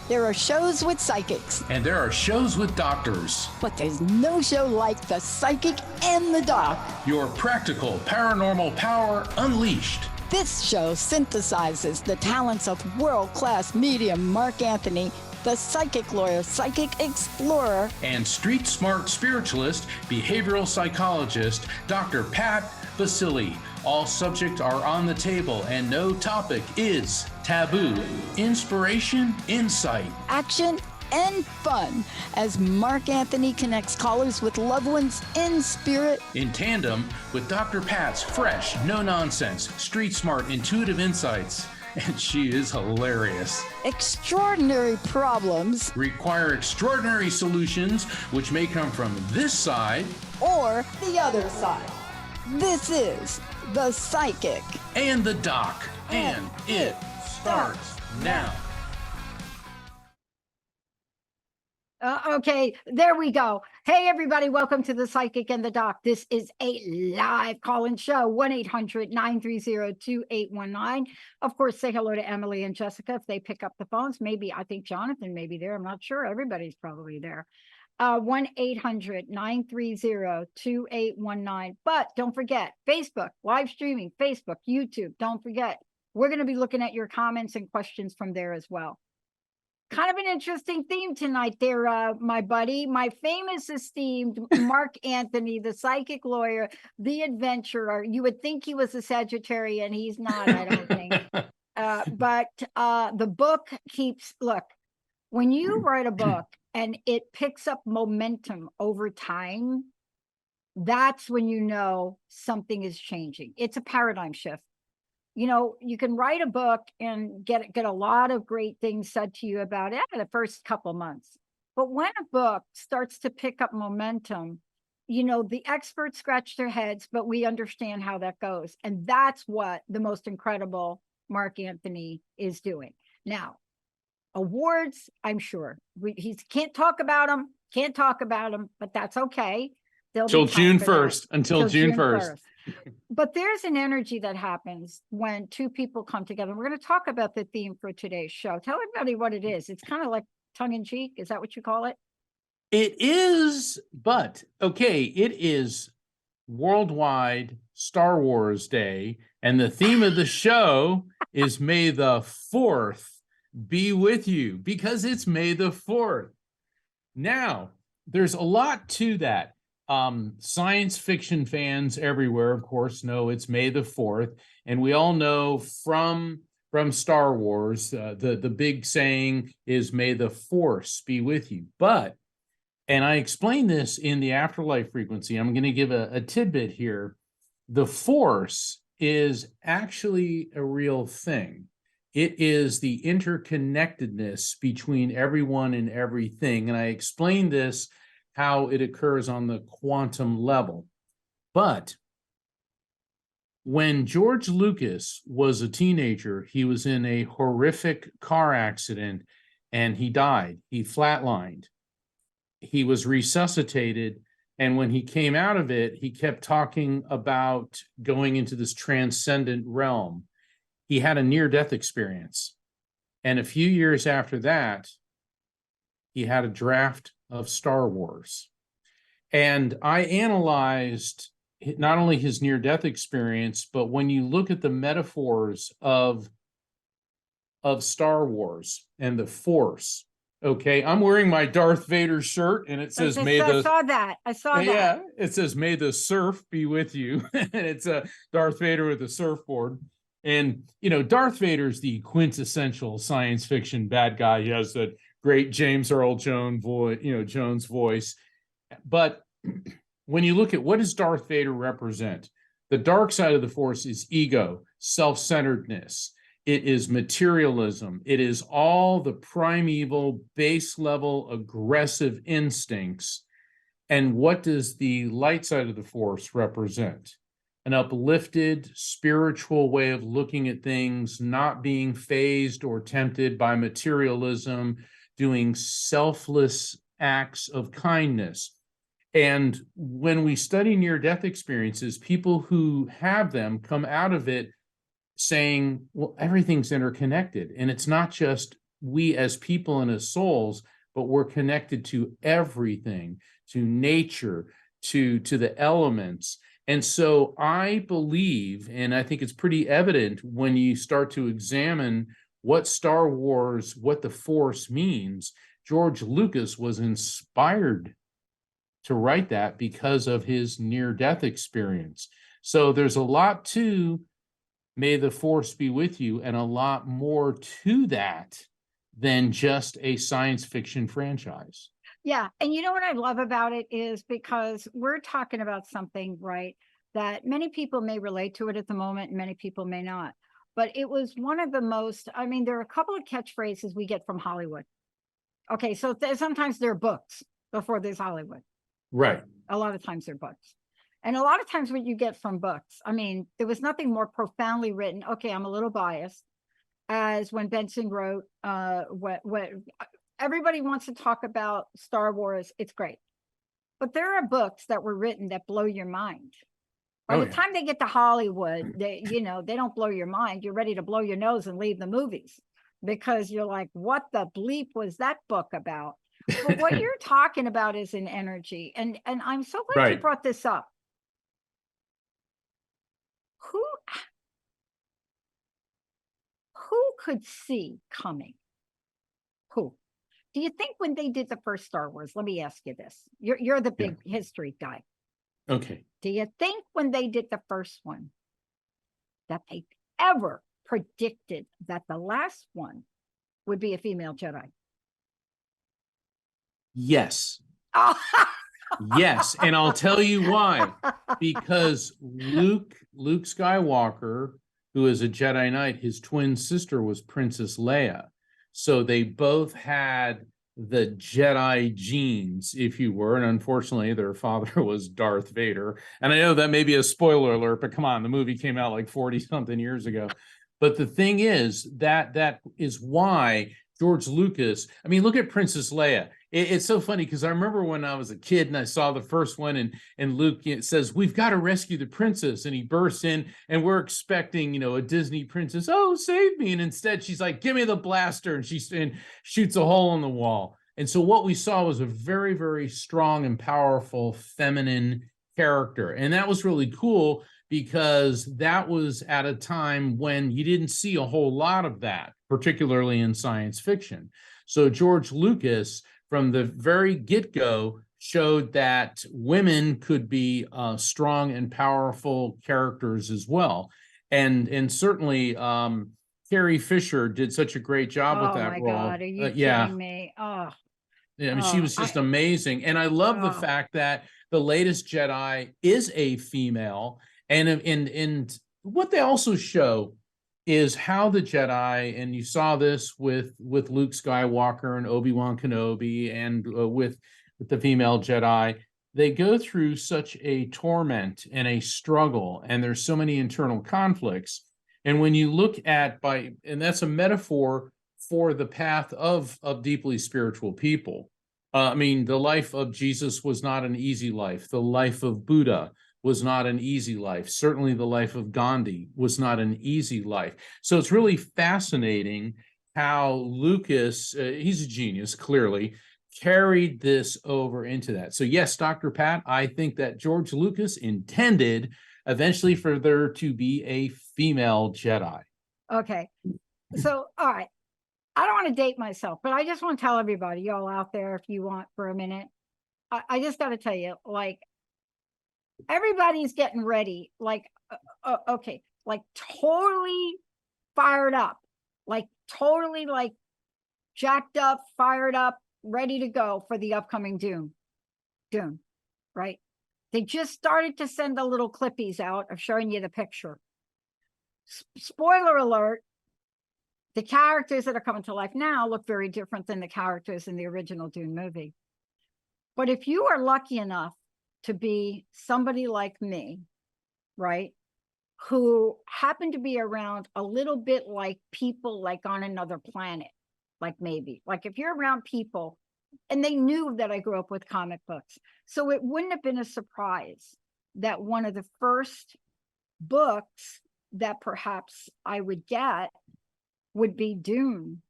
There are shows with psychics. And there are shows with doctors. But there's no show like The Psychic and the Doc. Your practical paranormal power unleashed. This show synthesizes the talents of world-class medium Mark Anthony, the psychic lawyer, psychic explorer, and street smart spiritualist, behavioral psychologist, Dr. Pat Baccili. All subjects are on the table and no topic is taboo. Inspiration, insight, action, and fun as Mark Anthony connects callers with loved ones in spirit. In tandem with Dr. Pat's fresh, no-nonsense, street-smart, intuitive insights. And she is hilarious. Extraordinary problems require extraordinary solutions, which may come from this side or the other side. This is The Psychic and the Doc, and it starts now. Okay, there we go. Hey, everybody, welcome to The Psychic and the Doc. This is a live call-in show, 1-800-930-2819. Of course, say hello to Emily and Jessica if they pick up the phones. Maybe, I think Jonathan may be there. I'm not sure. Everybody's probably there. 1-800-930-2819. But don't forget, Facebook, live streaming, Facebook, YouTube. Don't forget, we're going to be looking at your comments and questions from there as well. Kind of an interesting theme tonight there, my buddy, my famous esteemed Mark Anthony, the psychic lawyer, the adventurer. You would think he was a Sagittarian. He's not, I don't think. But the book keeps, look, when you write a book and it picks up momentum over time, that's when you know something is changing. It's a paradigm shift. You know, you can write a book and get a lot of great things said to you about it in the first couple of months. But when a book starts to pick up momentum, you know, the experts scratch their heads, but we understand how that goes. And that's what the most incredible Mark Anthony is doing. Now, awards, I'm sure. He can't talk about them, but that's okay. Until June 1st. Until June 1st. But there's an energy that happens when two people come together. We're going to talk about the theme for today's show. Tell everybody what it is. It's kind of like tongue-in-cheek. Is that what you call it? It is, but okay, it is Worldwide Star Wars Day, and the theme of the show is May the 4th be with you, because it's May the 4th. Now, there's a lot to that. Science fiction fans everywhere, of course, know it's May the 4th. And we all know from Star Wars, the big saying is May the Force be with you. But, and I explained this in the Afterlife Frequency, I'm going to give a tidbit here. The Force is actually a real thing. It is the interconnectedness between everyone and everything. And I explained this, how it occurs on the quantum level. But when George Lucas was a teenager, he was in a horrific car accident and he died. He flatlined. He was resuscitated. And when he came out of it, he kept talking about going into this transcendent realm. He had a near-death experience. And a few years after that, he had a draft of Star Wars. And I analyzed not only his near-death experience, but when you look at the metaphors of Star Wars and the Force. Okay, I'm wearing my Darth Vader shirt, and it says I saw that. Yeah, it says May the surf be with you. And it's a Darth Vader with a surfboard. And, you know, Darth Vader's the quintessential science fiction bad guy. He has that great James Earl Jones voice. But when you look at what does Darth Vader represent, the dark side of the Force is ego, self-centeredness. It is materialism. It is all the primeval, base level, aggressive instincts. And what does the light side of the Force represent? An uplifted, spiritual way of looking at things, not being fazed or tempted by materialism, doing selfless acts of kindness. And when we study near-death experiences, people who have them come out of it saying, well, everything's interconnected. And it's not just we as people and as souls, but we're connected to everything, to nature, to the elements. And so I believe, and I think it's pretty evident when you start to examine what Star Wars, what the Force means, George Lucas was inspired to write that because of his near-death experience. So there's a lot to May the Force be with you, and a lot more to that than just a science fiction franchise. Yeah. And you know what I love about it is because we're talking about something, right, that many people may relate to it at the moment, and many people may not. But it was one of the most, I mean, there are a couple of catchphrases we get from Hollywood. Okay. So sometimes they're books before there's Hollywood. Right. A lot of times they're books. And a lot of times what you get from books, I mean, there was nothing more profoundly written. Okay, I'm a little biased, as when Benson wrote, what everybody wants to talk about Star Wars. It's great. But there are books that were written that blow your mind. By the time they get to Hollywood, they don't blow your mind. You're ready to blow your nose and leave the movies because you're like, what the bleep was that book about? But what you're talking about is an energy. And I'm so glad you brought this up. Who could see coming? Who? Do you think when they did the first Star Wars, let me ask you this. You're the big history guy. Okay. Do you think when they did the first one that they ever predicted that the last one would be a female Jedi? Yes. Oh. Yes. And I'll tell you why. Because Luke Skywalker, who is a Jedi Knight, his twin sister was Princess Leia. So they both had the Jedi genes, if you were. And unfortunately, their father was Darth Vader. And I know that may be a spoiler alert, but come on, the movie came out like 40-something years ago. But the thing is, that is why George Lucas, I mean, look at Princess Leia. It's so funny because I remember when I was a kid and I saw the first one, and Luke says, "We've got to rescue the princess," and he bursts in, and we're expecting, a Disney princess, "Oh, save me!" And instead she's like, "Give me the blaster," and she shoots a hole in the wall. And so what we saw was a very, very strong and powerful feminine character, and that was really cool because that was at a time when you didn't see a whole lot of that, particularly in science fiction. So George Lucas, from the very get-go, showed that women could be strong and powerful characters as well. And certainly Carrie Fisher did such a great job with that role. Oh my God, are you kidding me? Oh. Yeah, I mean, she was just amazing. And I love the fact that the latest Jedi is a female. And what they also show is how the Jedi, and you saw this with Luke Skywalker and Obi-Wan Kenobi, and with the female Jedi, they go through such a torment and a struggle, and there's so many internal conflicts. And when you look at and that's a metaphor for the path of deeply spiritual people. I mean, the life of Jesus was not an easy life. The life of Buddha was not an easy life. Certainly the life of Gandhi was not an easy life. So it's really fascinating how Lucas, he's a genius, clearly, carried this over into that. So yes, Dr. Pat, I think that George Lucas intended eventually for there to be a female Jedi. Okay. So, all right. I don't want to date myself, but I just want to tell everybody, y'all out there, if you want for a minute, I just got to tell you, like, everybody's getting ready, like, okay, like totally fired up, like totally like jacked up, fired up, ready to go for the upcoming Dune, right? They just started to send the little clippies out of showing you the picture. Spoiler alert, the characters that are coming to life now look very different than the characters in the original Dune movie. But if you are lucky enough to be somebody like me, right, who happen to be around a little bit like people like on another planet, like maybe, like if you're around people, and they knew that I grew up with comic books, so it wouldn't have been a surprise that one of the first books that perhaps I would get would be Dune.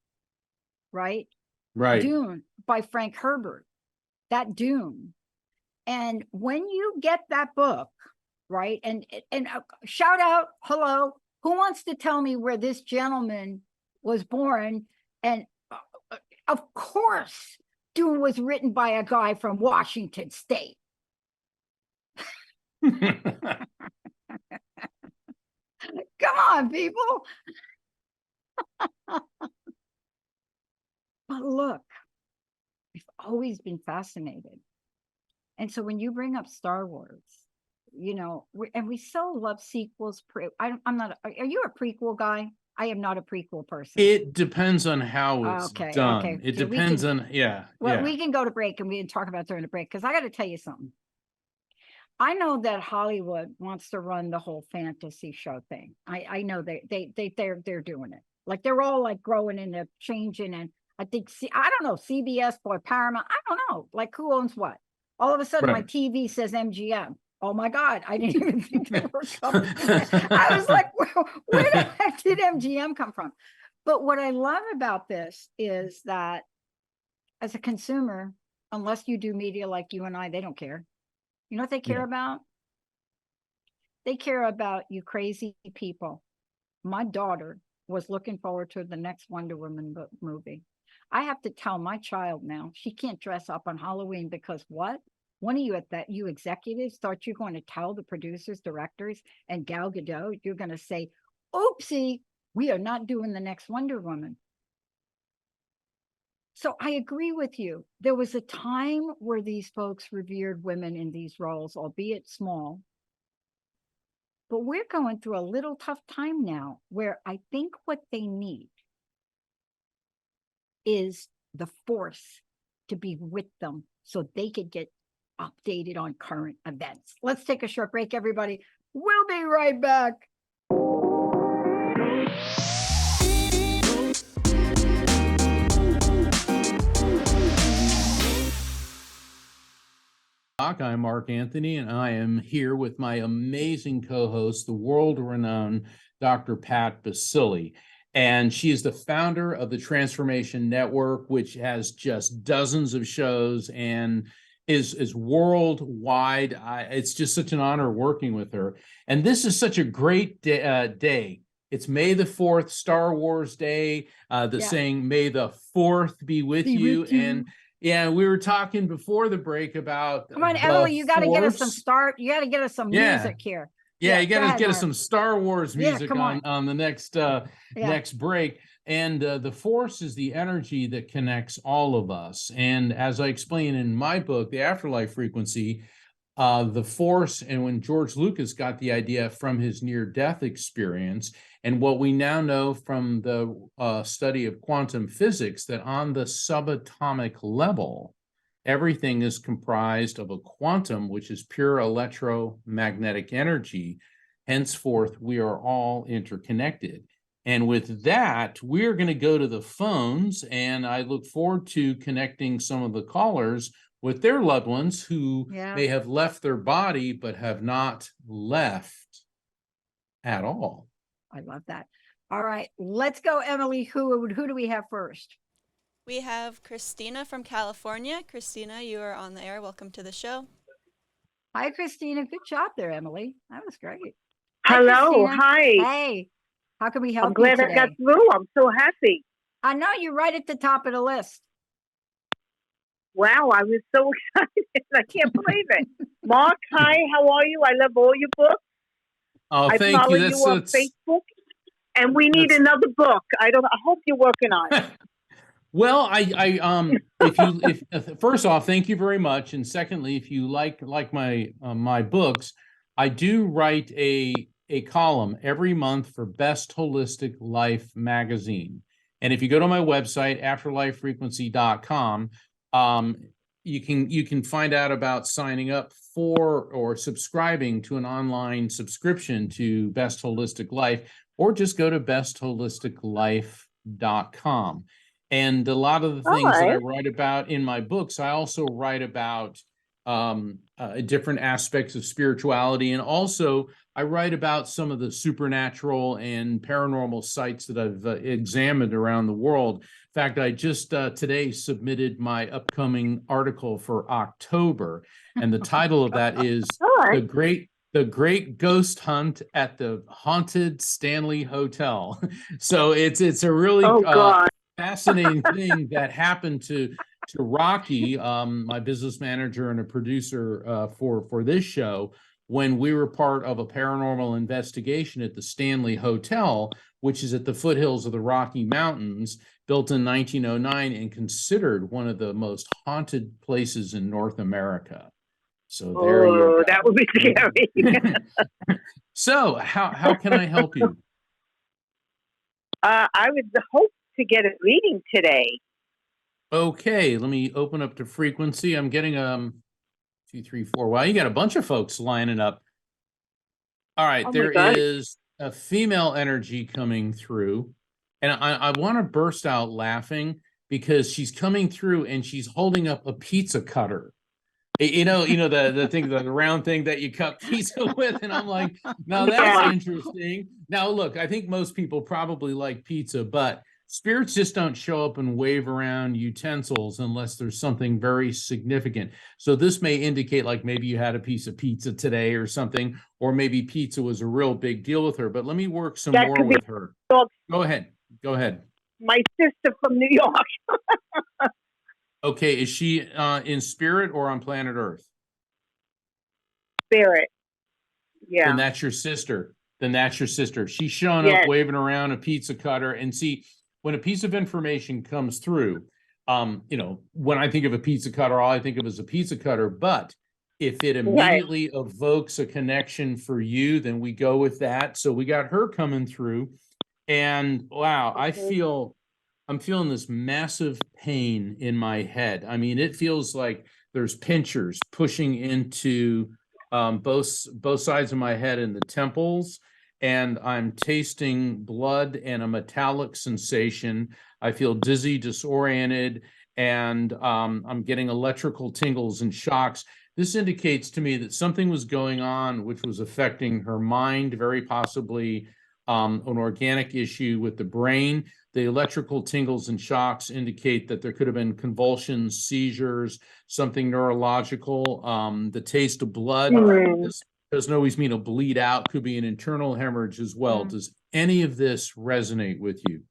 right? Right. Dune by Frank Herbert, that Dune. And when you get that book, right? And shout out, hello, who wants to tell me where this gentleman was born? And of course, Dune was written by a guy from Washington State. Come on, people. But look, we've always been fascinated. And so when you bring up Star Wars, you know, we so love sequels. I'm not, are you a prequel guy? I am not a prequel person. It depends on how it's done. Okay. It So depends on, Well, we can go to break and we can talk about during the break, because I got to tell you something. I know that Hollywood wants to run the whole fantasy show thing. I know they're doing it. Like they're all like growing and they're changing. And I think, I don't know, CBS or Paramount. I don't know, like who owns what. All of a sudden, my Right. TV says MGM. Oh my God, I didn't even think they were coming. I was like, where the heck did MGM come from? But what I love about this is that as a consumer, unless you do media like you and I, they don't care. You know what they care about? They care about you crazy people. My daughter was looking forward to the next Wonder Woman movie. I have to tell my child now, she can't dress up on Halloween because what? One of you executives thought you're going to tell the producers, directors, and Gal Gadot, you're going to say, oopsie, we are not doing the next Wonder Woman. So I agree with you. There was a time where these folks revered women in these roles, albeit small. But we're going through a little tough time now where I think what they need is the Force to be with them so they could get updated on current events. Let's take a short break, everybody. We'll be right back. I'm Mark Anthony, and I am here with my amazing co-host, the world-renowned Dr. Pat Baccili. And she is the founder of the Transformation Network, which has just dozens of shows and is worldwide. It's just such an honor working with her. And this is such a great day. It's May the 4th, Star Wars Day, saying, may the 4th be with you. And yeah, we were talking before the break about. Come on, Emily, you got to get us some You got to get us some music here. Yeah, you got to get us some Star Wars music on the next next break. And the Force is the energy that connects all of us. And as I explain in my book, The Afterlife Frequency, the Force, and when George Lucas got the idea from his near-death experience, and what we now know from the study of quantum physics, that on the subatomic level, everything is comprised of a quantum, which is pure electromagnetic energy. Henceforth, we are all interconnected. And with that, we're going to go to the phones, and I look forward to connecting some of the callers with their loved ones who may have left their body but have not left at all. I love that. All right, let's go, Emily. Who do we have first? We have Christina from California. Christina, you are on the air. Welcome to the show. Hi, Christina. Good job there, Emily. That was great. Hello. Hi. Hey. How can we help you today? I'm glad I got through. I'm so happy. I know you're right at the top of the list. Wow, I was so excited. I can't believe it. Mark, hi. How are you? I love all your books. Oh, thank you. I follow you on Facebook. And we need another book. I hope you're working on it. Well, if first off, thank you very much. And secondly, if you like my my books, I do write a column every month for Best Holistic Life magazine. And if you go to my website, afterlifefrequency.com, you can find out about signing up for or subscribing to an online subscription to Best Holistic Life, or just go to bestholisticlife.com. And a lot of the things that I write about in my books, I also write about different aspects of spirituality. And also I write about some of the supernatural and paranormal sites that I've examined around the world. In fact, I just today submitted my upcoming article for October, and the title of that is All right. the great ghost hunt at the haunted Stanley Hotel. So it's a really Oh God. fascinating thing that happened to Rocky, my business manager and a producer for this show, when we were part of a paranormal investigation at the Stanley Hotel, which is at the foothills of the Rocky Mountains, built in 1909 and considered one of the most haunted places in North America. So there you Oh, go. that would be scary. So how can I help you? I would hope to get a reading today. Okay, let me open up to frequency. I'm getting 2, 3, 4. Wow, you got a bunch of folks lining up. All right, Oh my there God. is a female energy coming through, and I want to burst out laughing because she's coming through and she's holding up a pizza cutter. You know the thing, the round thing that you cut pizza with, and I'm like, now that's Yeah. interesting. Now look, I think most people probably like pizza, but spirits just don't show up and wave around utensils unless there's something very significant. So this may indicate like maybe you had a piece of pizza today or something, or maybe pizza was a real big deal with her. But let me work some That more could be with her. Go ahead. Go ahead. my sister from New York. Okay, is she in spirit or on planet Earth? Spirit. Then Yeah. that's your sister. Then that's your sister. She's showing Yes. up waving around a pizza cutter. And see, when a piece of information comes through, when I think of a pizza cutter, all I think of is a pizza cutter. But if it immediately evokes a connection for you, then we go with that. So we got her coming through. And wow, I'm feeling this massive pain in my head. I mean, it feels like there's pinchers pushing into both sides of my head and the temples, and I'm tasting blood and a metallic sensation. I feel dizzy, disoriented, and I'm getting electrical tingles and shocks. This indicates to me that something was going on which was affecting her mind, very possibly an organic issue with the brain. The electrical tingles and shocks indicate that there could have been convulsions, seizures, something neurological. The taste of blood, this doesn't always mean a bleed out, could be an internal hemorrhage as well. Does any of this resonate with you?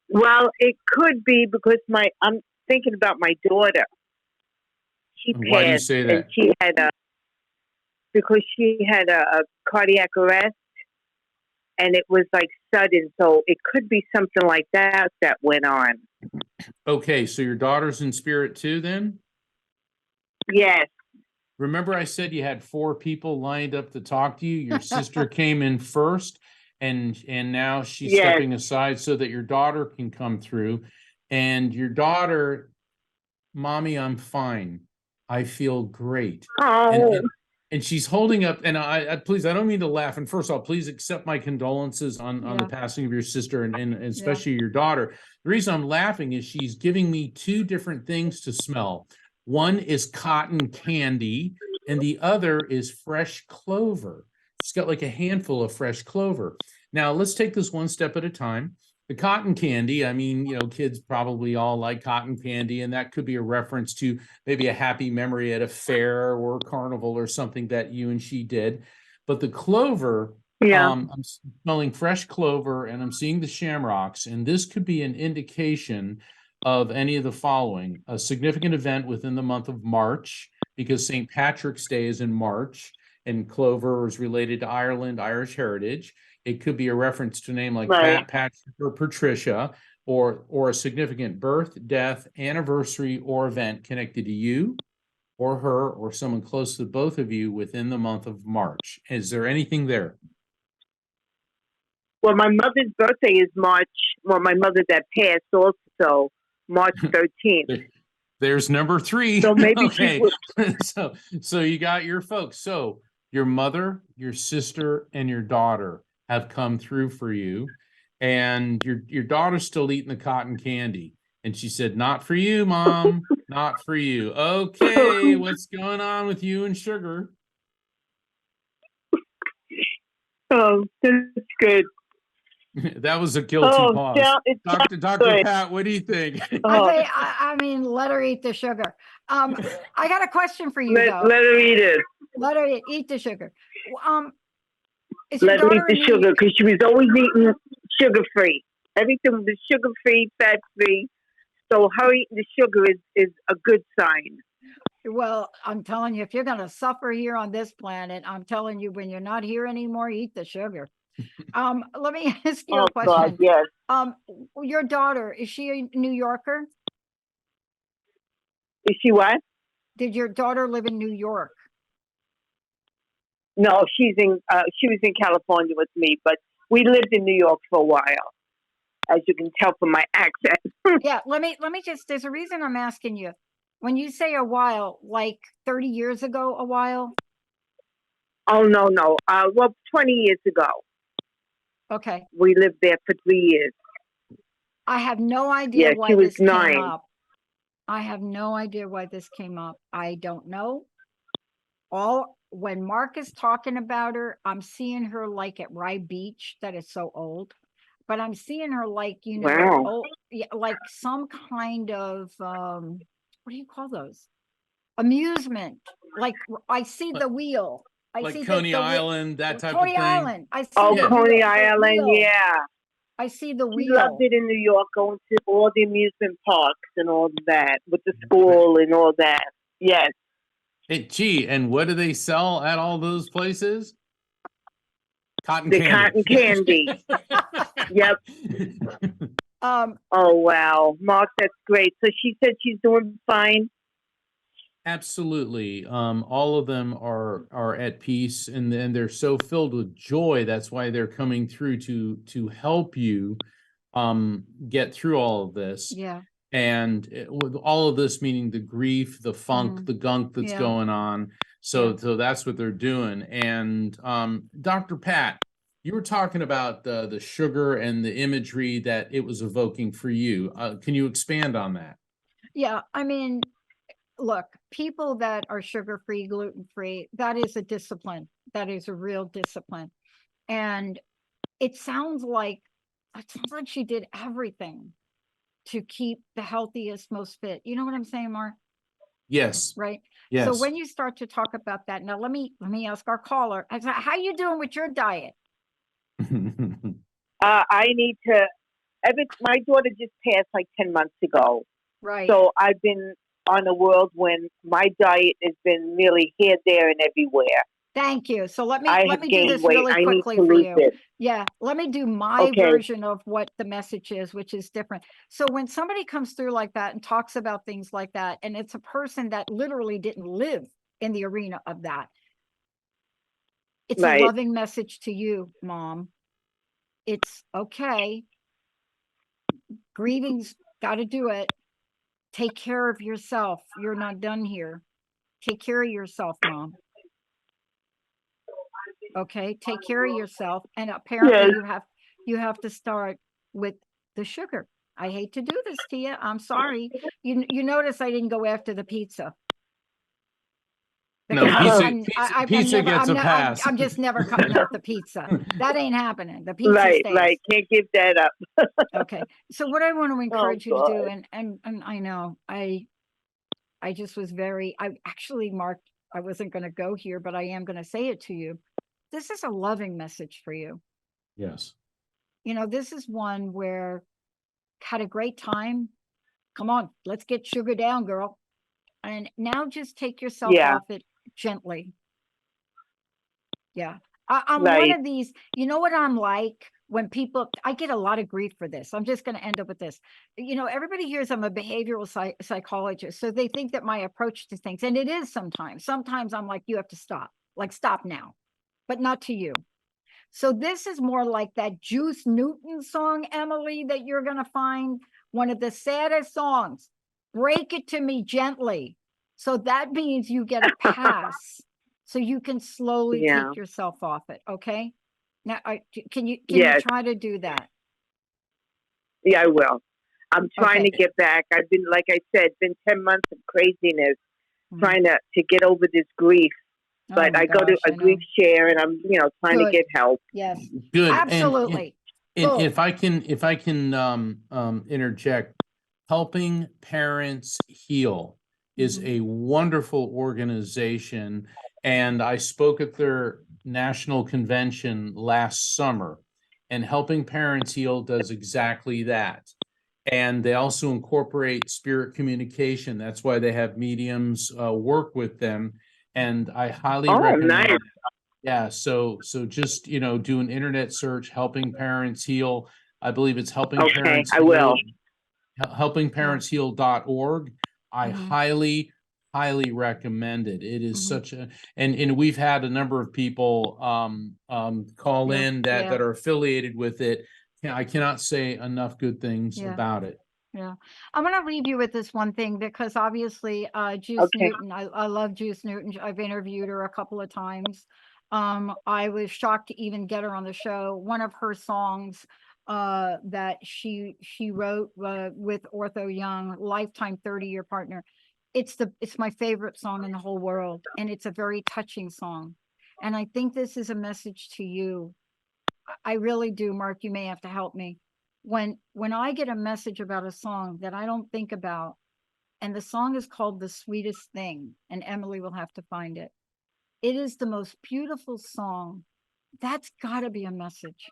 Well, it could be because I'm thinking about my daughter. She passed. Why do you say that? And because she had a cardiac arrest, and it was like sudden. So it could be something like that went on. Okay, so your daughter's in spirit too, then? Yes. Remember I said you had 4 people lined up to talk to you? Your sister came in first, and now she's stepping aside so that your daughter can come through. And your daughter, Mommy, I'm fine. I feel great. Oh. And she's holding up, and I please, I don't mean to laugh. And first of all, please accept my condolences on the passing of your sister and especially your daughter. The reason I'm laughing is she's giving me 2 different things to smell. One is cotton candy, and the other is fresh clover. She's got like a handful of fresh clover. Now, let's take this one step at a time. The cotton candy, I mean, kids probably all like cotton candy, and that could be a reference to maybe a happy memory at a fair or a carnival or something that you and she did. But the clover, I'm smelling fresh clover and I'm seeing the shamrocks, and this could be an indication of any of the following: a significant event within the month of March, because St. Patrick's Day is in March, and clover is related to Ireland, Irish heritage. It could be a reference to a name like Pat, Patrick, or Patricia, or a significant birth, death, anniversary, or event connected to you or her or someone close to both of you within the month of March. Is there anything there? Well, my mother's birthday is March. Well, my mother that passed also March 13th. There's number 3. So maybe okay. So you got your folks. So your mother, your sister, and your daughter have come through for you, and your daughter's still eating the cotton candy, and she said, "Not for you, Mom, not for you." Okay, what's going on with you and sugar? Oh, that's good. That was a guilty Oh, pause. it's Dr. good. Pat, what do you think? Oh, I mean, let her eat the sugar. I got a question for you let though. her eat it. Let her eat the sugar. Is your Let her eat daughter the in New sugar because she was always eating sugar free. Everything was sugar free, fat free. So her eating the sugar is a good sign. Well, I'm telling you, if you're going to suffer here on this planet, I'm telling you, when you're not here anymore, eat the sugar. Let me ask you Oh a God, question. yes. Your daughter, is she a New Yorker? Is she what? Did your daughter live in New York? No, she was in California with me, but we lived in New York for a while, as you can tell from my accent. Yeah, let me just, there's a reason I'm asking you. When you say a while, like 30 years ago, a while? Oh no, no. Well, 20 years ago, Okay. we lived there for 3 years. I have no idea Yeah, why she was this came 9. up. I have no idea why this came up. I don't know. When Mark is talking about her, I'm seeing her like at Rye Beach, that is so old. But I'm seeing her like, Wow. yeah, like some kind of what do you call those? Amusement. Like I see the wheel. I Like see Coney the Island, that type Coney of thing. Island. I see Oh, the Coney wheel. Island, yeah. I see the She loved wheel. it in New York, going to all the amusement parks and all that, with the school and all that. Yes. Hey, gee, and what do they sell at all those places? Cotton The candy. cotton candy. Yep. Oh, wow. Mark, that's great. So she said she's doing fine. Absolutely. All of them are at peace, and then they're so filled with joy. That's why they're coming through to help you get through all of this. Yeah. And with all of this, meaning the grief, the funk, the gunk that's Yeah. going on. So that's what they're doing. And Dr. Pat, you were talking about the sugar and the imagery that it was evoking for you. Can you expand on that? Yeah, I mean, look, people that are sugar-free, gluten-free, that is a discipline. That is a real discipline. And it sounds like she did everything to keep the healthiest, most fit. You know what I'm saying, Mark? Yes. Right. Yes. So when you start to talk about that, now let me ask our caller, how you doing with your diet? I need to. My daughter just passed like 10 months ago. Right. So I've been on a whirlwind. My diet has been really here, there, and everywhere. Thank you. So let me do gained this weight. really I need quickly to for lose you. it. Yeah, let me do my version of what the message is, which is different. So when somebody comes through like that and talks about things like that, and it's a person that literally didn't live in the arena of that, it's a loving message to you, Mom. It's okay. Grieving's got to do it. Take care of yourself. You're not done here. Take care of yourself, Mom. Okay, take care of yourself. And apparently you have to start with the sugar. I hate to do this to you. I'm sorry. You notice I didn't go after the pizza. No, pizza gets a pass. I'm just never cutting out the pizza. That ain't happening. The pizza stays. Right. Can't give that up. Okay. So what I want to encourage you to do, and I know I just was I actually marked, I wasn't going to go here, but I am going to say it to you. This is a loving message for you. Yes. This is one where had a great time. Come on, let's get sugar down, girl. And now just take yourself off it gently. Yeah. I'm one of these, you know what I'm like when I get a lot of grief for this. I'm just going to end up with this. Everybody hears I'm a behavioral psychologist. So they think that my approach to things, and it is sometimes I'm like, you have to stop, like stop now, but not to you. So this is more like that Juice Newton song, Emily, that you're going to find one of the saddest songs. Break it to me gently. So that means you get a pass. So you can slowly take yourself off it. Okay. Now, can you try to do that? Yeah, I will. I'm trying to get back. I've been, like I said, been 10 months of craziness, trying to get over this grief. But I go to a grief share, and I'm, trying to get help. Yes. Good. Absolutely. And Oh. if I can interject, Helping Parents Heal is Mhm. a wonderful organization, and I spoke at their national convention last summer, and Helping Parents Heal does exactly that. And they also incorporate spirit communication. That's why they have mediums work with them. And I highly Oh, recommend. nice. Yeah, so just do an internet search, Helping Parents Heal. I believe it's Helping Okay, Parents I will. Heal, helpingparentsheal.org. I Mhm. highly recommend it. It is Mhm. such a, and we've had a number of people call Yeah, in that yeah. are affiliated with it. I cannot say enough good things Yeah. about it. Yeah. I'm going to leave you with this one thing because obviously Juice Okay. Newton, I love Juice Newton. I've interviewed her a couple of times. I was shocked to even get her on the show. One of her songs that she wrote with Ortho Young, lifetime 30-year partner. It's my favorite song in the whole world, and it's a very touching song. And I think this is a message to you. I really do, Mark. You may have to help me. When I get a message about a song that I don't think about, and the song is called The Sweetest Thing, and Emily will have to find it. It is the most beautiful song. That's got to be a message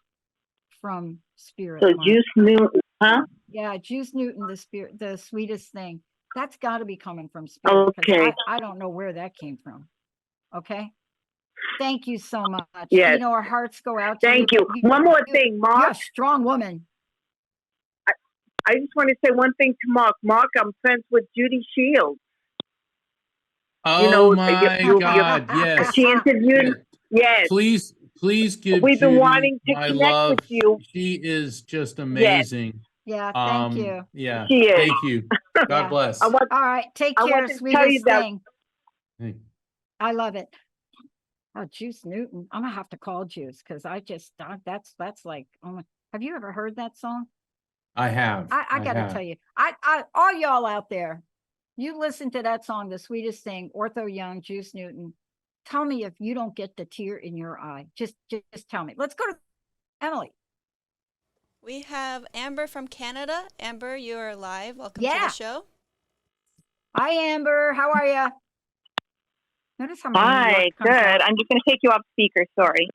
from Spirit. So Mark. Juice Newton, huh? Yeah, Juice Newton, the Sweetest Thing. That's got to be coming from Spirit because Okay. I don't know where that came from. Okay. Thank you so much. Yes. Our hearts go out to Thank you. you. One more thing, You're Mark. a strong woman. I just want to say one thing to Mark. Mark, I'm friends with Judy Shields. Oh my God, yes. She interviewed. Yeah. Yes. Please give We've been Judy wanting to my connect love. with you. She is just Yes, amazing. Yeah, thank you. Yeah, she is. thank you. God Yeah. bless. All right, take I care, want to tell you sweetest that. thing. Hey. I love it. Oh, Juice Newton. I'm gonna have to call Juice because that's like, oh my, have you ever heard that song? I have. I gotta have. tell you, I all y'all out there, you listen to that song, The Sweetest Thing, Ortho Young, Juice Newton. Tell me if you don't get the tear in your eye. Just tell me. Let's go to Emily. We have Amber from Canada. Amber, you are live. Welcome to Yeah. the show. Hi, Amber. How are you? Notice how my New Hi, York comes good. out. I'm just going to take you off speaker. Sorry.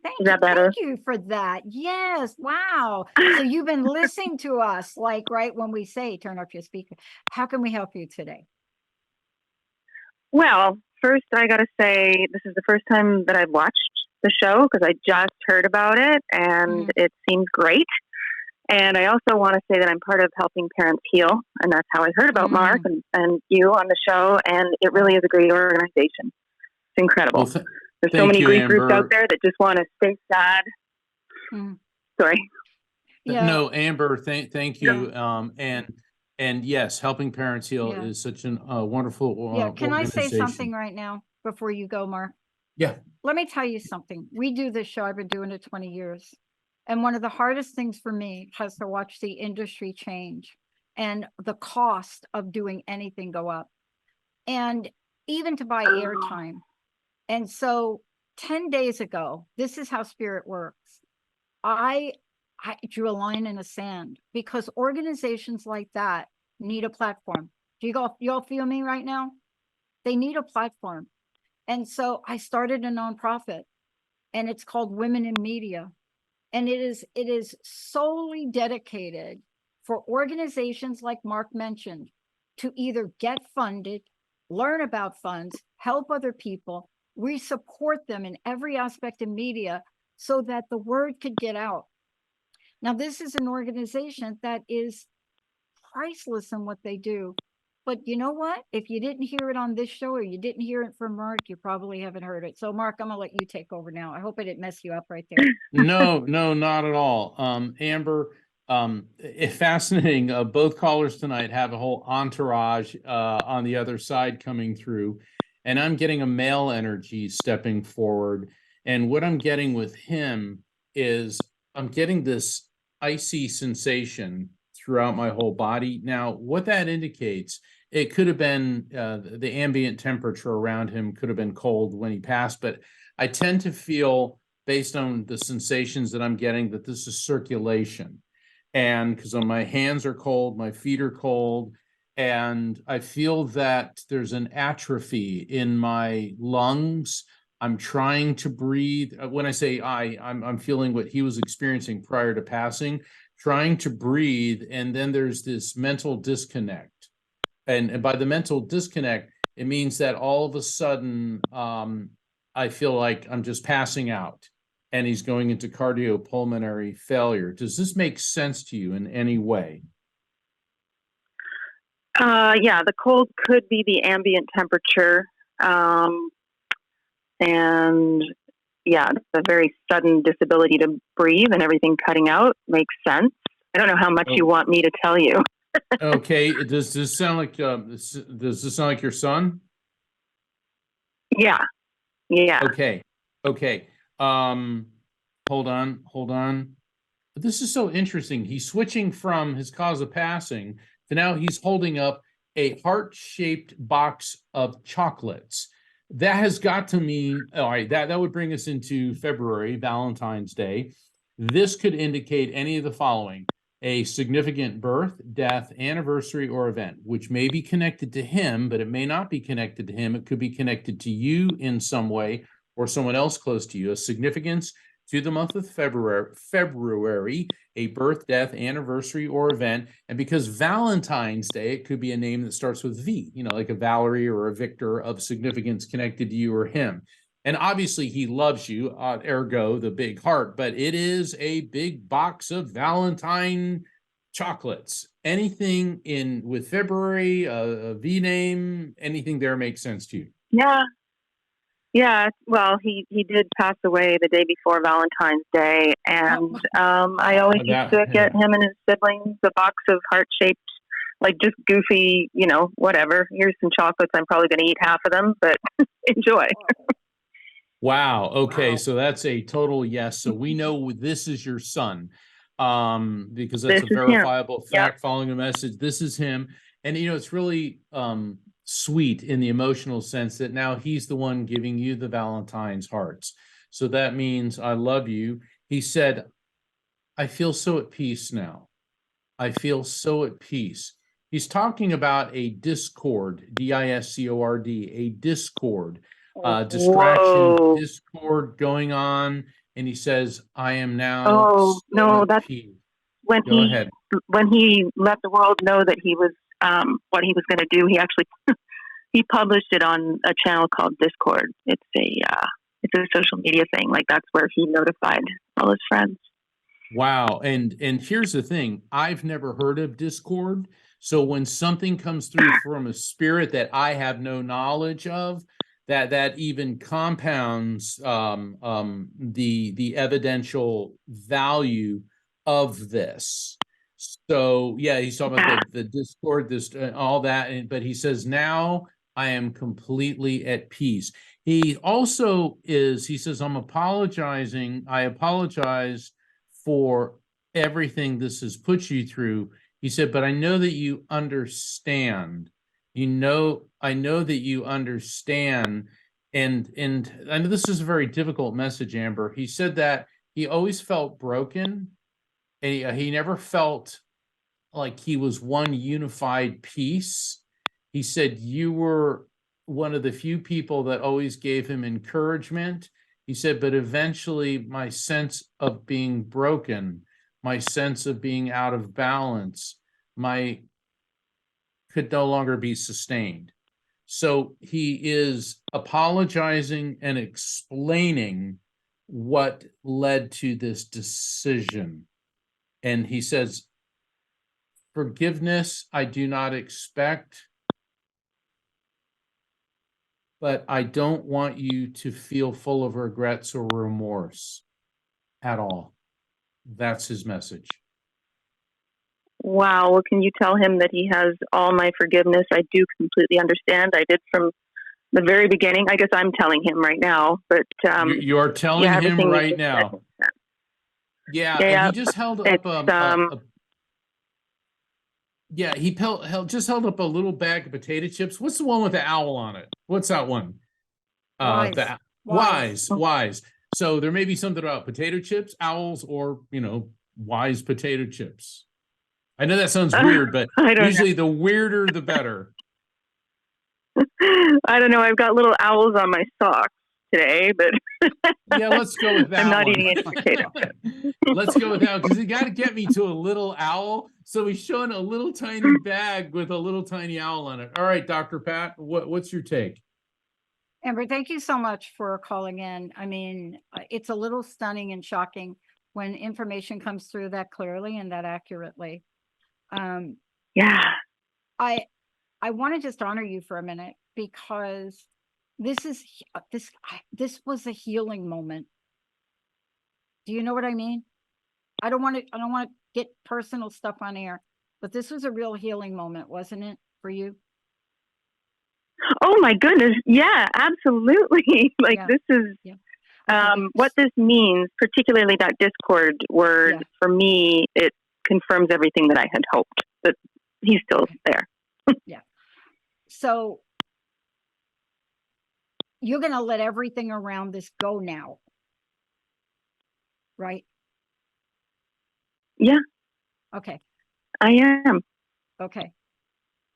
Thank Is that you. better? Thank you for that. Yes. Wow. So you've been listening to us, like right when we say turn off your speaker. How can we help you today? Well, first, I got to say this is the first time that I've watched the show because I just heard about it and it seems great. And I also want to say that I'm part of Helping Parents Heal, and that's how I heard about Mark and you on the show. And it really is a great organization. It's incredible. Well, There's so many grief groups out there that just want to stay sad. Sorry. Yeah. No, Amber, thank you. And yes, Helping Parents Heal is such a wonderful Can I say organization. something right now before you go, Mark? Yeah. Let me tell you something. We do this show. I've been doing it 20 years. And one of the hardest things for me has to watch the industry change and the cost of doing anything go up. And even to buy airtime. And so 10 days ago, this is how Spirit works. I drew a line in the sand because organizations like that need a platform. Do you all feel me right now? They need a platform. And so I started a nonprofit and it's called Women in Media. And it is solely dedicated for organizations like Mark mentioned to either get funded, learn about funds, help other people. We support them in every aspect of media so that the word could get out. Now, this is an organization that is priceless in what they do. But you know what? If you didn't hear it on this show or you didn't hear it from Mark, you probably haven't heard it. So, Mark, I'm going to let you take over now. I hope I didn't mess you up right there. No, not at all. Amber, fascinating. Both callers tonight have a whole entourage on the other side coming through. And I'm getting a male energy stepping forward. And what I'm getting with him is I'm getting this icy sensation throughout my whole body. Now, what that indicates, it could have been the ambient temperature around him could have been cold when he passed, but I tend to feel based on the sensations that I'm getting, that this is circulation. And because my hands are cold, my feet are cold, and I feel that there's an atrophy in my lungs. I'm trying to breathe. When I say I'm feeling what he was experiencing prior to passing, trying to breathe, and then there's this mental disconnect. And by the mental disconnect, it means that all of a sudden, I feel like I'm just passing out, and he's going into cardiopulmonary failure. Does this make sense to you in any way? Yeah, the cold could be the ambient temperature. And yeah, the very sudden disability to breathe and everything cutting out makes sense. I don't know how much you want me to tell you. Okay. Does this sound like does this sound like your son? Yeah. Yeah. Okay. Okay. Hold on. This is so interesting. He's switching from his cause of passing to now he's holding up a heart-shaped box of chocolates. That has got to mean, all right, that would bring us into February, Valentine's Day. This could indicate any of the following: a significant birth, death, anniversary, or event, which may be connected to him, but it may not be connected to him. It could be connected to you in some way or someone else close to you. A significance to the month of February, a birth, death, anniversary, or event. And because Valentine's Day, it could be a name that starts with V, like a Valerie or a Victor, of significance connected to you or him. And obviously he loves you, ergo the big heart, but it is a big box of Valentine chocolates. Anything in with February, a V name, anything there makes sense to you? Yeah. Yeah, well, he did pass away the day before Valentine's Day, and I always used to get him and his siblings a box of heart-shaped, like just goofy, whatever. Here's some chocolates. I'm probably going to eat half of them, but enjoy. Wow. Okay, so that's a total yes. So we know this is your son, because that's a verifiable fact following a message. This is him, and it's really sweet in the emotional sense that now he's the one giving you the Valentine's hearts. So that means I love you. He said, I feel so at peace now. I feel so at peace. He's talking about a discord, D-I-S-C-O-R-D, a discord, distraction, discord going on. And he says, I am now that's peace. When he let the world know that he was what he was going to do. He actually he published it on a channel called Discord. It's a social media thing. Like that's where he notified all his friends. Wow. And here's the thing. I've never heard of Discord. So when something comes through from a spirit that I have no knowledge of, that even compounds the evidential value of this. So yeah, he's talking about the Discord, all that, but he says, now I am completely at peace. He also he says, I apologize for everything this has put you through. He said, but I know that you understand. I know that you understand. And I know this is a very difficult message, Amber. He said that he always felt broken, and he never felt like he was one unified piece. He said you were one of the few people that always gave him encouragement. He said, but eventually my sense of being broken, my sense of being out of balance, could no longer be sustained. So he is apologizing and explaining what led to this decision. And he says, forgiveness I do not expect, but I don't want you to feel full of regrets or remorse at all. That's his message. Wow. Well, can you tell him that he has all my forgiveness? I do completely understand. I did from the very beginning. I guess I'm telling him right now, but you are telling him right now. Yeah, and he just held up just held up a little bag of potato chips. What's the one with the owl on it? What's that one? Wise. Wise. So there may be something about potato chips, owls, or, wise potato chips. I know that sounds weird, but usually the weirder, the better. I don't know. I've got little owls on my socks today, but yeah, let's go with that. I'm not one. eating any potato chips. Let's go with that because you got to get me to a little owl. So he's showing a little tiny bag with a little tiny owl on it. All right, Dr. Pat, what's your take? Amber, thank you so much for calling in. I mean, it's a little stunning and shocking when information comes through that clearly and that accurately. Yeah. I want to just honor you for a minute because this was a healing moment. Do you know what I mean? I don't want to get personal stuff on air, but this was a real healing moment, wasn't it, for you? Oh my goodness. Yeah, absolutely. This is what this means, particularly that discord word. For me, it confirms everything that I had hoped, that he's still there. Yeah. So you're going to let everything around this go now, right? Yeah. Okay. I am. Okay.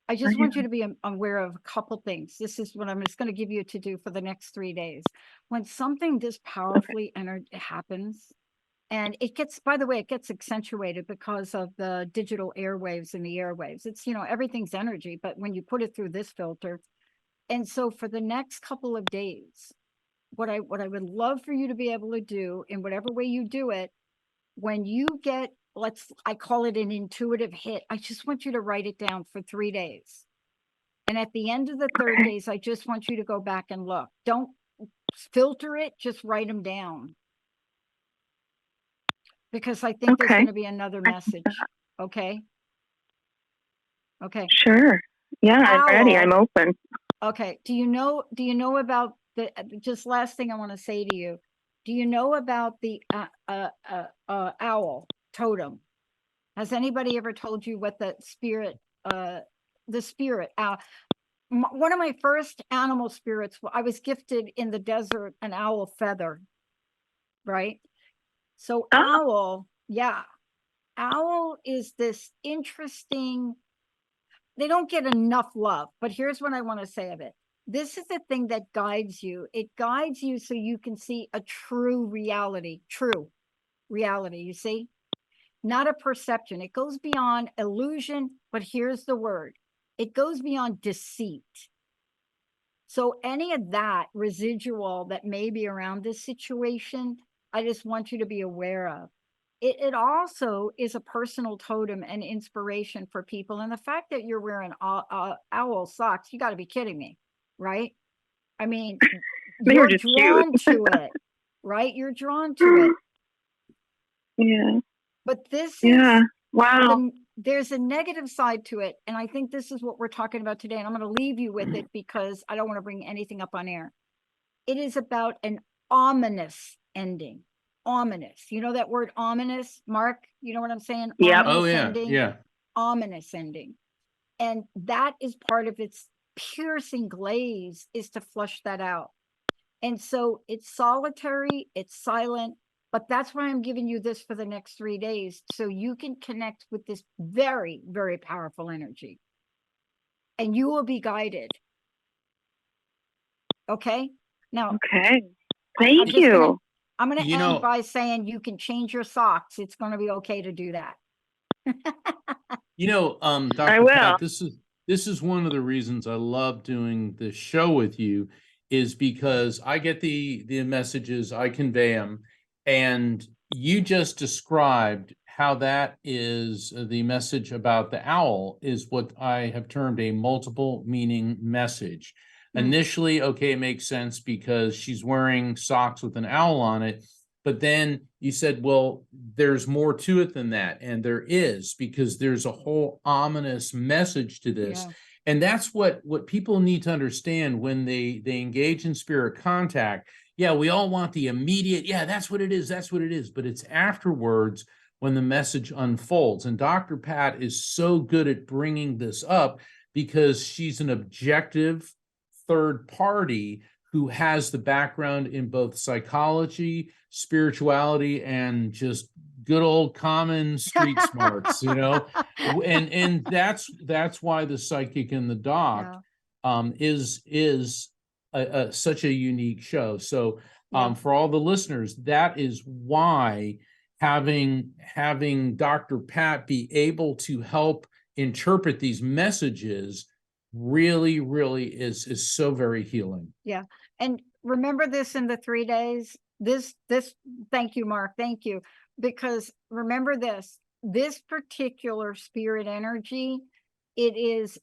I just want you to be aware of a couple things. This is what I'm just going to give you to do for the next 3 days. When something this powerfully happens, and it gets, by the way, it gets accentuated because of the digital airwaves and the airwaves. It's, everything's energy, but when you put it through this filter. And so for the next couple of days, what I would love for you to be able to do in whatever way you do it, when you get, I call it an intuitive hit. I just want you to write it down for 3 days. And at the end of the third days, I just want you to go back and look. Don't filter it, just write them down. Because I think there's going to be another message. Okay. Okay. Sure. Yeah, I'm ready. I'm open. Okay. Do you know about just last thing I want to say to you? Do you know about the owl totem? Has anybody ever told you what the spirit owl? One of my first animal spirits, I was gifted in the desert an owl feather, right? So owl is this interesting, they don't get enough love, but here's what I want to say of it. This is the thing that guides you. It guides you so you can see a true reality, you see? Not a perception. It goes beyond illusion, but here's the word. It goes beyond deceit. So any of that residual that may be around this situation, I just want you to be aware of. It also is a personal totem and inspiration for people. And the fact that you're wearing owl socks, you got to be kidding me, right? I mean, you're drawn to it, right? You're drawn to it. Yeah. But this is, wow. There's a negative side to it. And I think this is what we're talking about today. And I'm going to leave you with it because I don't want to bring anything up on air. It is about an ominous ending. Ominous. You know that word ominous, Mark? You know what I'm saying? Yeah. Oh, yeah. Ending, yeah. Ominous ending. And that is part of its piercing glaze, is to flush that out. And so it's solitary, it's silent, but that's why I'm giving you this for the next 3 days, so you can connect with this very, very powerful energy. And you will be guided. Okay? Now, thank you. I'm going to end by saying you can change your socks. It's going to be okay to do that. Dr. I will. Pat, this is one of the reasons I love doing this show with you, is because I get the messages, I convey them, and you just described how that is the message about the owl is what I have termed a multiple meaning message. Initially, okay, it makes sense because she's wearing socks with an owl on it. But then you said, well, there's more to it than that. And there is, because there's a whole ominous message to this. Yeah. And that's what people need to understand when they engage in spirit contact. Yeah, we all want the immediate, yeah, that's what it is. That's what it is. But it's afterwards when the message unfolds. And Dr. Pat is so good at bringing this up because she's an objective third party who has the background in both psychology, spirituality, and just good old common street smarts, and that's why the psychic and the doc is such a unique show. So for all the listeners, that is why having Dr. Pat be able to help interpret these messages really is so very healing. Yeah. And remember this in the 3 days. This thank you, Mark. Thank you. Because remember this particular spirit energy, it is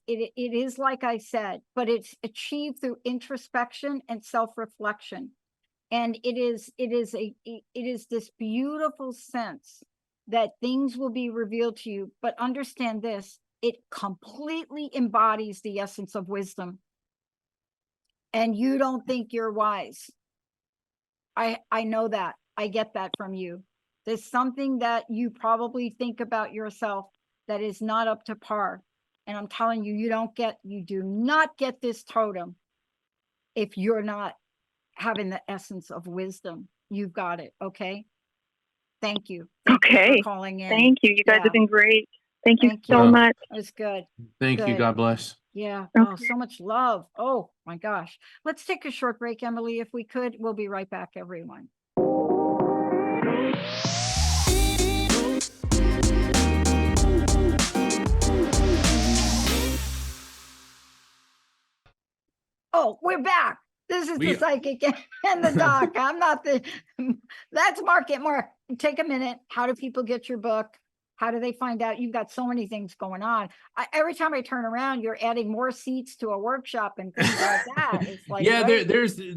like I said, but it's achieved through introspection and self-reflection. And it is this beautiful sense that things will be revealed to you. But understand this, it completely embodies the essence of wisdom. And you don't think you're wise. I know that. I get that from you. There's something that you probably think about yourself that is not up to par. And I'm telling you, you do not get this totem if you're not having the essence of wisdom. You've got it. Okay. Thank you. Thank you for calling in. Thank you. You guys have been great. Thank you so you. much. It was good. Thank you. God bless. Yeah. Okay. Oh, so much love. Oh my gosh. Let's take a short break, Emily, if we could. We'll be right back, everyone. Oh, we're back. This is the psychic and the doc. I'm not that's Mark. Mark, take a minute. How do people get your book? How do they find out? You've got so many things going on. Every time I turn around, you're adding more seats to a workshop and things like that. It's like,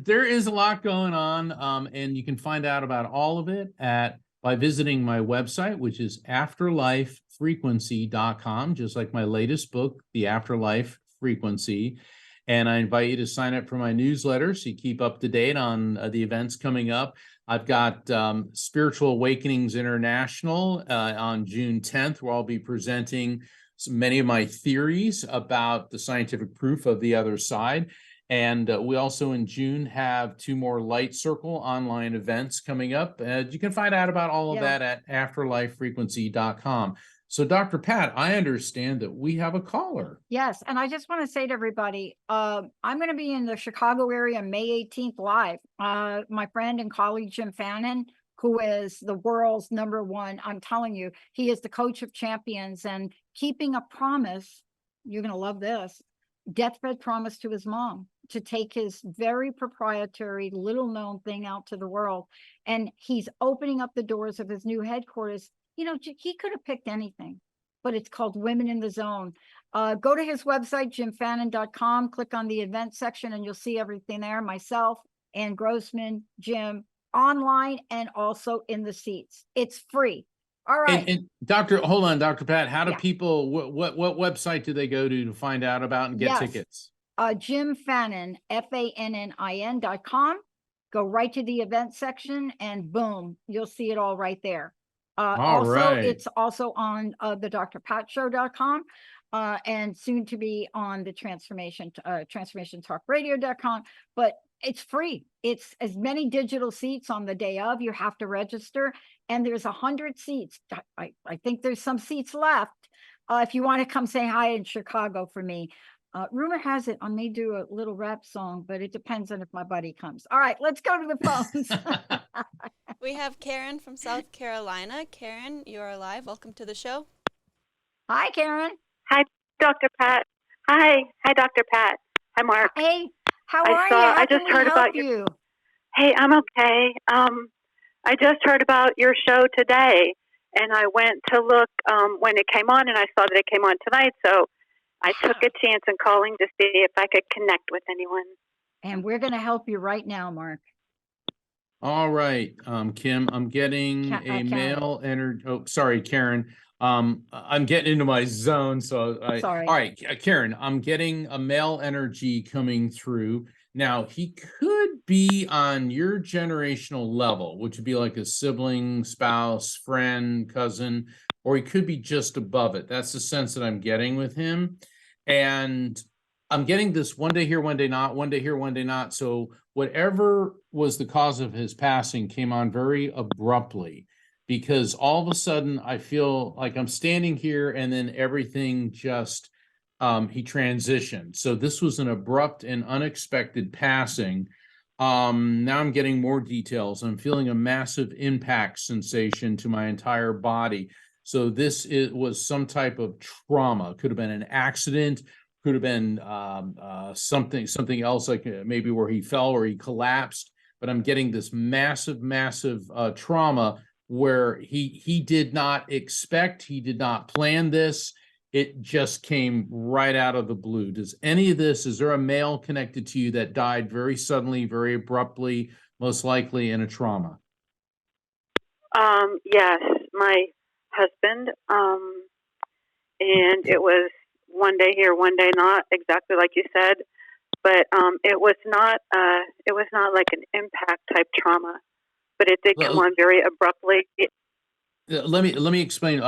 there is a lot going on, and you can find out about all of it by visiting my website, which is afterlifefrequency.com, just like my latest book, The Afterlife Frequency. And I invite you to sign up for my newsletter so you keep up to date on the events coming up. I've got Spiritual Awakenings International on June 10th, where I'll be presenting many of my theories about the scientific proof of the other side. And we also in June have 2 more Light Circle online events coming up. You can find out about all of that at afterlifefrequency.com. So, Dr. Pat, I understand that we have a caller. Yes. And I just want to say to everybody, I'm going to be in the Chicago area May 18th live. My friend and colleague, Jim Fannin, who is the world's #1, I'm telling you, he is the coach of champions and keeping a promise. You're going to love this. Deathbed promise to his mom to take his very proprietary, little known thing out to the world. And he's opening up the doors of his new headquarters. He could have picked anything, but it's called Women in the Zone. Go to his website, jimfannin.com, click on the event section, and you'll see everything there. Myself, Ann Grossman, Jim, online, and also in the seats. It's free. All right. And hold on, Dr. Pat, how do people, what website do they go to find out about and get tickets? Jim Fannin, FANNIN.com. Go right to the event section and boom, you'll see it all right there. It's also on the drpatshow.com and soon to be on the transformationtalkradio.com, but it's free. It's as many digital seats on the day of. You have to register, and there's 100 seats. I think there's some seats left. If you want to come say hi in Chicago for me. Rumor has it I may do a little rap song, but it depends on if my buddy comes. All right, let's go to the phones. We have Karen from South Carolina. Karen, you are live. Welcome to the show. Hi, Karen. Hi, Dr. Pat. Hi, Dr. Pat. Hi, Mark. Hey, how are you? I just heard about you. Hey, I'm okay. I just heard about your show today, and I went to look when it came on, and I saw that it came on tonight, so I took a chance in calling to see if I could connect with anyone. And we're going to help you right now, Mark. All right, Kim, I'm getting a male energy. Oh, sorry, Karen. I'm getting into my zone. So sorry. All right, Karen, I'm getting a male energy coming through. Now, he could be on your generational level, which would be like a sibling, spouse, friend, cousin, or he could be just above it. That's the sense that I'm getting with him. And I'm getting this one day here, one day not, one day here, one day not. So whatever was the cause of his passing came on very abruptly, because all of a sudden I feel like I'm standing here and then everything just he transitioned. So this was an abrupt and unexpected passing. Now I'm getting more details. I'm feeling a massive impact sensation to my entire body. So was some type of trauma. Could have been an accident, could have been something else, like maybe where he fell or he collapsed. But I'm getting this massive trauma where he did not expect, he did not plan this. It just came right out of the blue. Does any of this, is there a male connected to you that died very suddenly, very abruptly, most likely in a trauma? Yes, my husband. And it was one day here, one day not, exactly like you said. But it was not like an impact type trauma, but it did come on very abruptly. Let me explain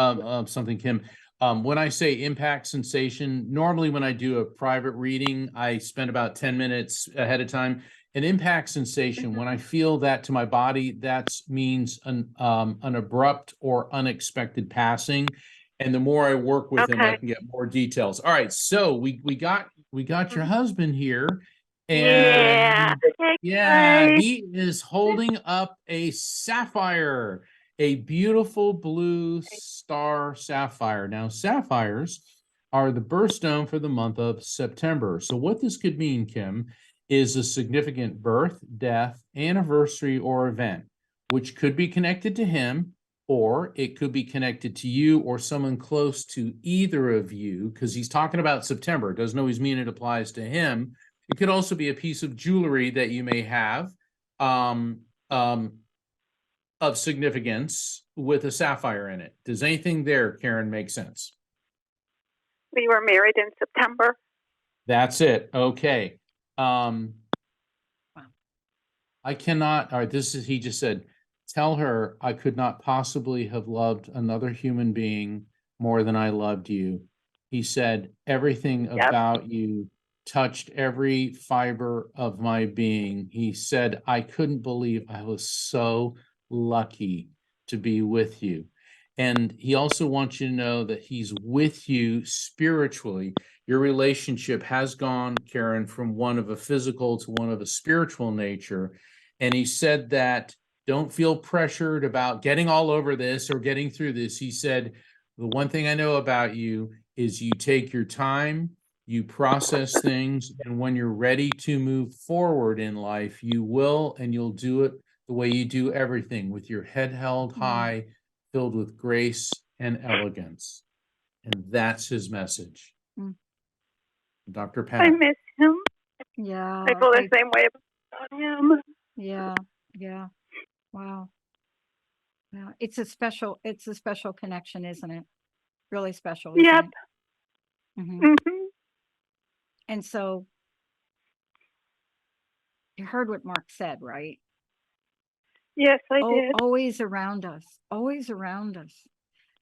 something, Kim. When I say impact sensation, normally when I do a private reading, I spend about 10 minutes ahead of time. An impact sensation, when I feel that to my body, that means an abrupt or unexpected passing. And the more I work with him, I can get more details. All right, so we got your husband here, and he is holding up a sapphire, a beautiful blue star sapphire. Now, sapphires are the birthstone for the month of September. So what this could mean, Kim, is a significant birth, death, anniversary, or event, which could be connected to him, or it could be connected to you or someone close to either of you, because he's talking about September. It doesn't always mean it applies to him. It could also be a piece of jewelry that you may have of significance with a sapphire in it. Does anything there, Karen, make sense? We were married in September. That's it. Okay. I cannot, all right, he just said, tell her I could not possibly have loved another human being more than I loved you. He said, everything about you touched every fiber of my being. He said, I couldn't believe I was so lucky to be with you. And he also wants you to know that he's with you spiritually. Your relationship has gone, Karen, from one of a physical to one of a spiritual nature. And he said that don't feel pressured about getting all over this or getting through this. He said, the one thing I know about you is you take your time, you process things, and when you're ready to move forward in life, you will, and you'll do it the way you do everything, with your head held high, filled with grace and elegance. And that's his message. Dr. Pat. I miss him. Yeah. I feel the same way about him. Yeah. Wow. Yeah. It's a special connection, isn't it? Really special. Yep. And so you heard what Mark said, right? Yes, I did. Always around us. Always around us.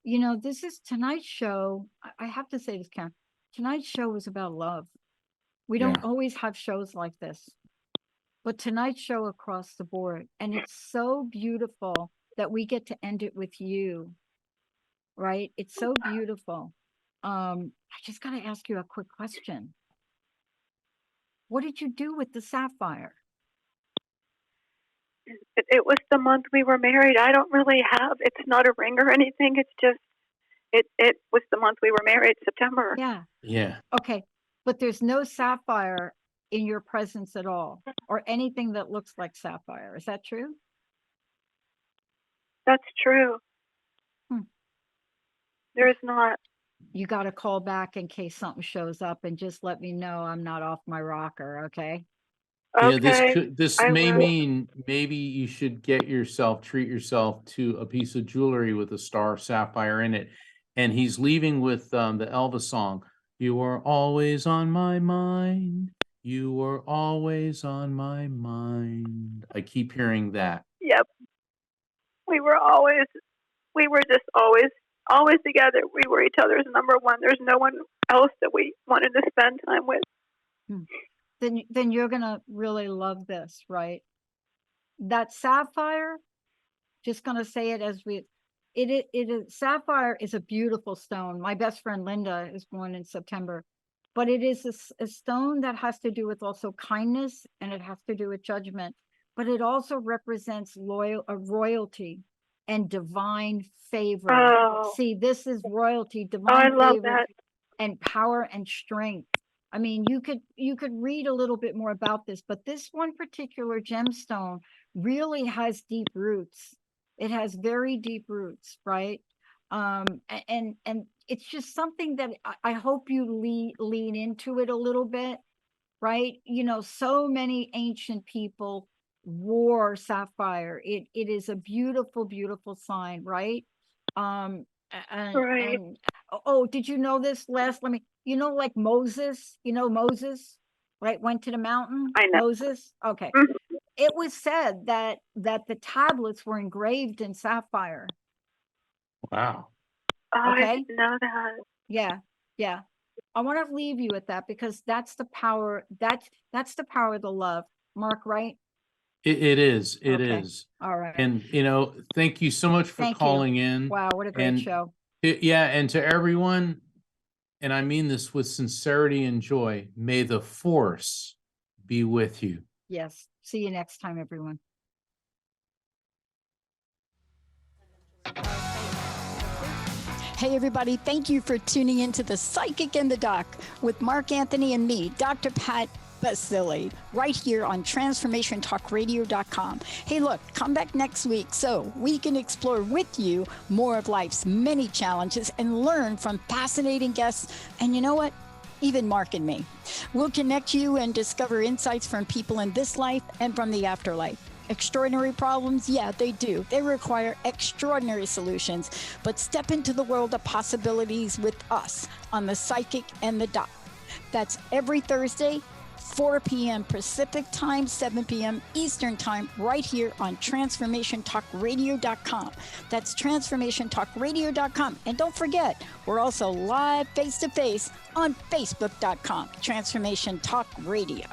You know, this is tonight's show. I have to say this, Karen. Tonight's show is about love. We don't always have shows like this, but tonight's show across the board. And it's so beautiful that we get to end it with you, right? It's so beautiful. I just got to ask you a quick question. What did you do with the sapphire? It was the month we were married. I don't really have, it's not a ring or anything. It's just, it was the month we were married, September. Yeah. Okay. But there's no sapphire in your presence at all, or anything that looks like sapphire. Is that true? That's true. There is not. You got to call back in case something shows up, and just let me know I'm not off my rocker. Okay. Okay. Yeah, this may mean maybe you should treat yourself to a piece of jewelry with a star sapphire in it. And he's leaving with the Elvis song, "You are always on my mind. You are always on my mind." I keep hearing that. Yep. We were just always together. We were each other's number one. There's no one else that we wanted to spend time with. then you're gonna really love this, right? That sapphire, just gonna say it as it is sapphire is a beautiful stone. My best friend Linda is born in September, but it is a stone that has to do with also kindness, and it has to do with judgment, but it also represents royalty and divine favor. Oh, See, this is royalty, oh, I divine love favor, that. and power and strength. I mean, you could read a little bit more about this, but this one particular gemstone really has deep roots. It has very deep roots, right? And it's just something that I hope you lean into it a little bit, right? You know, so many ancient people wore sapphire. It is a beautiful, beautiful sign, right? Right. And oh, did you know this last? You know, like Moses, Moses, right? Went to the mountain, I know. Moses. Okay. Mhm. It was said that the tablets were engraved in sapphire. Wow. Oh, I Okay. didn't know that. Yeah. Yeah. I want to leave you with that because that's the power. That's the power of the love. Mark, right? It is. It Okay. is. All right. And, thank you so much for Thank you. calling in. Wow, what a great And show. yeah, and to everyone, and I mean this with sincerity and joy, may the force be with you. Yes. See you next time, everyone. Hey, everybody, thank you for tuning into The Psychic and the Doc with Mark Anthony and me, Dr. Pat Baccili, right here on TransformationTalkRadio.com. Hey, look, come back next week so we can explore with you more of life's many challenges and learn from fascinating guests. And you know what? Even Mark and me. We'll connect you and discover insights from people in this life and from the afterlife. Extraordinary problems? Yeah, they do. They require extraordinary solutions. But step into the world of possibilities with us on The Psychic and the Doc. That's every Thursday, 4 p.m. Pacific Time, 7 p.m. Eastern Time, right here on TransformationTalkRadio.com. That's TransformationTalkRadio.com. And don't forget, we're also live face-to-face on Facebook.com, Transformation Talk Radio.